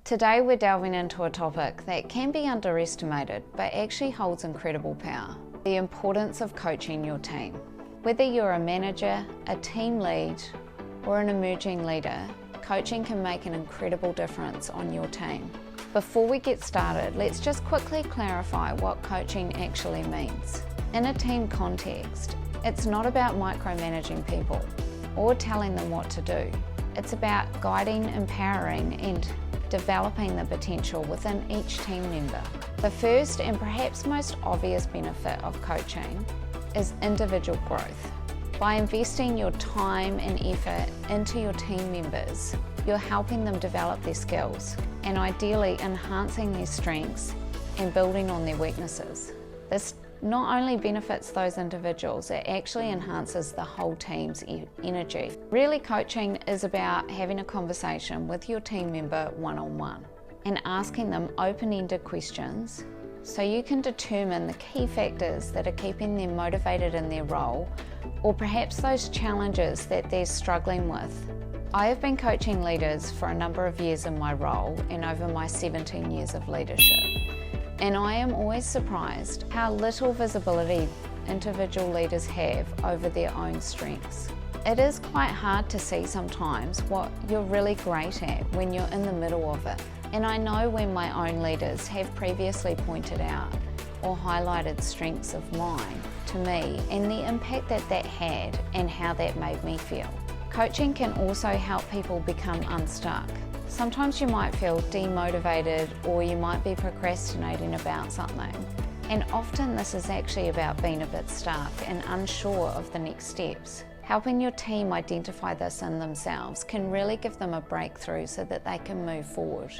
Today we're delving into a topic that can be underestimated but actually holds incredible power: the importance of coaching your team. Whether you're a manager, a team lead, or an emerging leader, coaching can make an incredible difference on your team. Before we get started, let's just quickly clarify what coaching actually means. In a team context, it's not about micromanaging people or telling them what to do. It's about guiding, empowering, and developing the potential within each team member. The first and perhaps most obvious benefit of coaching is individual growth. By investing your time and effort into your team members, you're helping them develop their skills and ideally enhancing their strengths and building on their weaknesses. This not only benefits those individuals, it actually enhances the whole team's energy. Really, coaching is about having a conversation with your team member one-on-one and asking them open-ended questions so you can determine the key factors that are keeping them motivated in their role, or perhaps those challenges that they're struggling with. I have been coaching leaders for a number of years in my role and over my 17 years of leadership. And I am always surprised how little visibility individual leaders have over their own strengths. It is quite hard to see sometimes what you're really great at when you're in the middle of it. And I know when my own leaders have previously pointed out or highlighted strengths of mine to me and the impact that that had and how that made me feel. Coaching can also help people become unstuck. Sometimes you might feel demotivated or you might be procrastinating about something. And often this is actually about being a bit stuck and unsure of the next steps. Helping your team identify this in themselves can really give them a breakthrough so that they can move forward.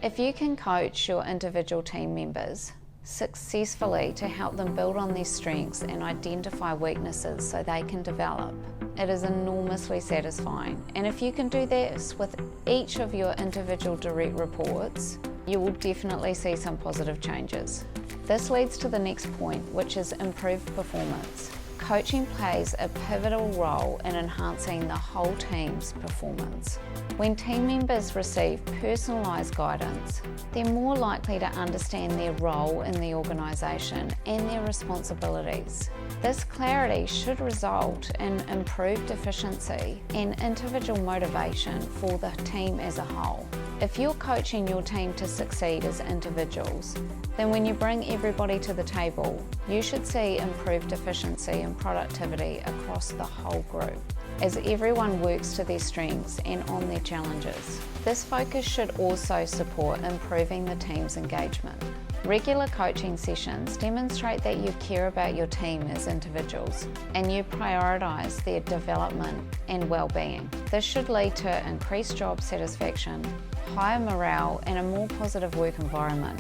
If you can coach your individual team members successfully to help them build on their strengths and identify weaknesses so they can develop, it is enormously satisfying. And if you can do this with each of your individual direct reports, you will definitely see some positive changes. This leads to the next point, which is improved performance. Coaching plays a pivotal role in enhancing the whole team's performance. When team members receive personalised guidance, they're more likely to understand their role in the organisation and their responsibilities. This clarity should result in improved efficiency and individual motivation for the team as a whole. If you're coaching your team to succeed as individuals, then when you bring everybody to the table, you should see improved efficiency and productivity across the whole group as everyone works to their strengths and on their challenges. This focus should also support improving the team's engagement. Regular coaching sessions demonstrate that you care about your team as individuals and you prioritise their development and well-being. This should lead to increased job satisfaction, higher morale, and a more positive work environment.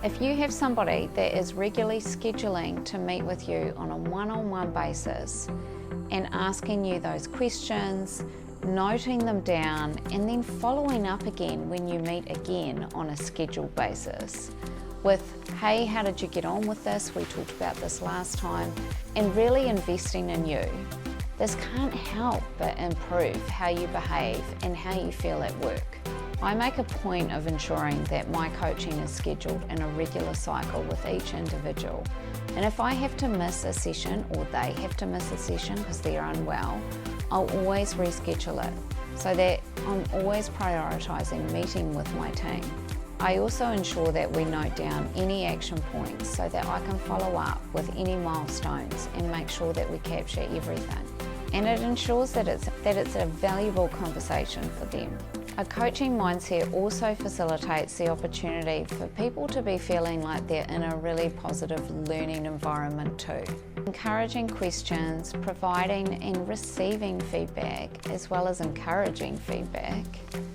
If you have somebody that is regularly scheduling to meet with you on a one-on-one basis and asking you those questions, noting them down, and then following up again when you meet again on a scheduled basis with, hey, how did you get on with this? We talked about this last time, and really investing in you. This can't help but improve how you behave and how you feel at work. I make a point of ensuring that my coaching is scheduled in a regular cycle with each individual. And if I have to miss a session or they have to miss a session because they're unwell, I'll always reschedule it so that I'm always prioritising meeting with my team. I also ensure that we note down any action points so that I can follow up with any milestones and make sure that we capture everything. And it ensures that it's a valuable conversation for them. A coaching mindset also facilitates the opportunity for people to be feeling like they're in a really positive learning environment too. Encouraging questions, providing and receiving feedback, as well as encouraging feedback,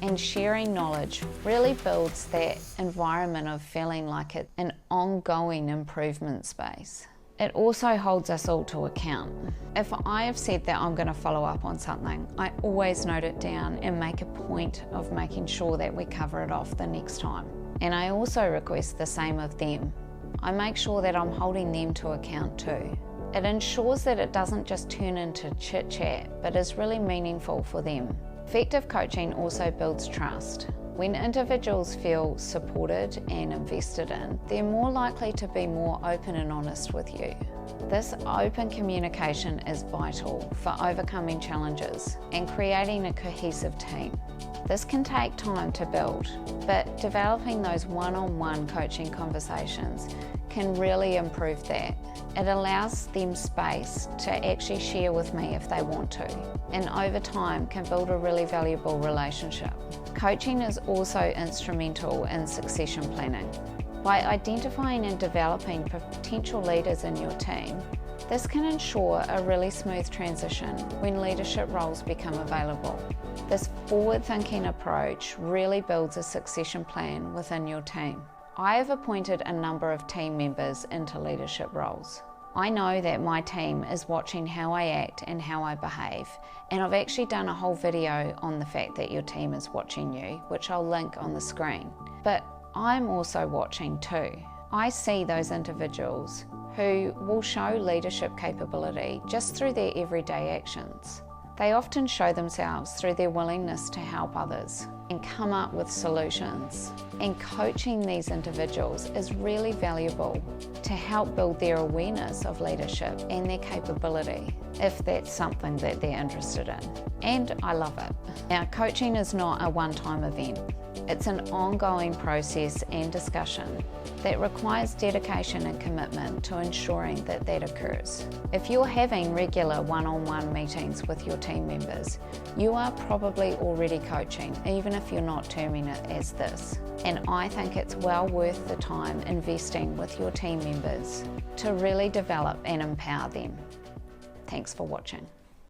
and sharing knowledge really builds that environment of feeling like it's an ongoing improvement space. It also holds us all to account. If I have said that I'm going to follow up on something, I always note it down and make a point of making sure that we cover it off the next time. And I also request the same of them. I make sure that I'm holding them to account too. It ensures that it doesn't just turn into chit-chat, but is really meaningful for them. Effective coaching also builds trust. When individuals feel supported and invested in, they're more likely to be more open and honest with you. This open communication is vital for overcoming challenges and creating a cohesive team. This can take time to build, but developing those one-on-one coaching conversations can really improve that. It allows them space to actually share with me if they want to, and over time can build a really valuable relationship. Coaching is also instrumental in succession planning. By identifying and developing potential leaders in your team, this can ensure a really smooth transition when leadership roles become available. This forward-thinking approach really builds a succession plan within your team. I have appointed a number of team members into leadership roles. I know that my team is watching how I act and how I behave, and I've actually done a whole video on the fact that your team is watching you, which I'll link on the screen. But I'm also watching too. I see those individuals who will show leadership capability just through their everyday actions. They often show themselves through their willingness to help others and come up with solutions. And coaching these individuals is really valuable to help build their awareness of leadership and their capability, if that's something that they're interested in. And I love it. Now, coaching is not a one-time event. It's an ongoing process and discussion that requires dedication and commitment to ensuring that that occurs. If you're having regular one-on-one meetings with your team members, you are probably already coaching, even if you're not terming it as this. And I think it's well worth the time investing with your team members to really develop and empower them. Thanks for watching.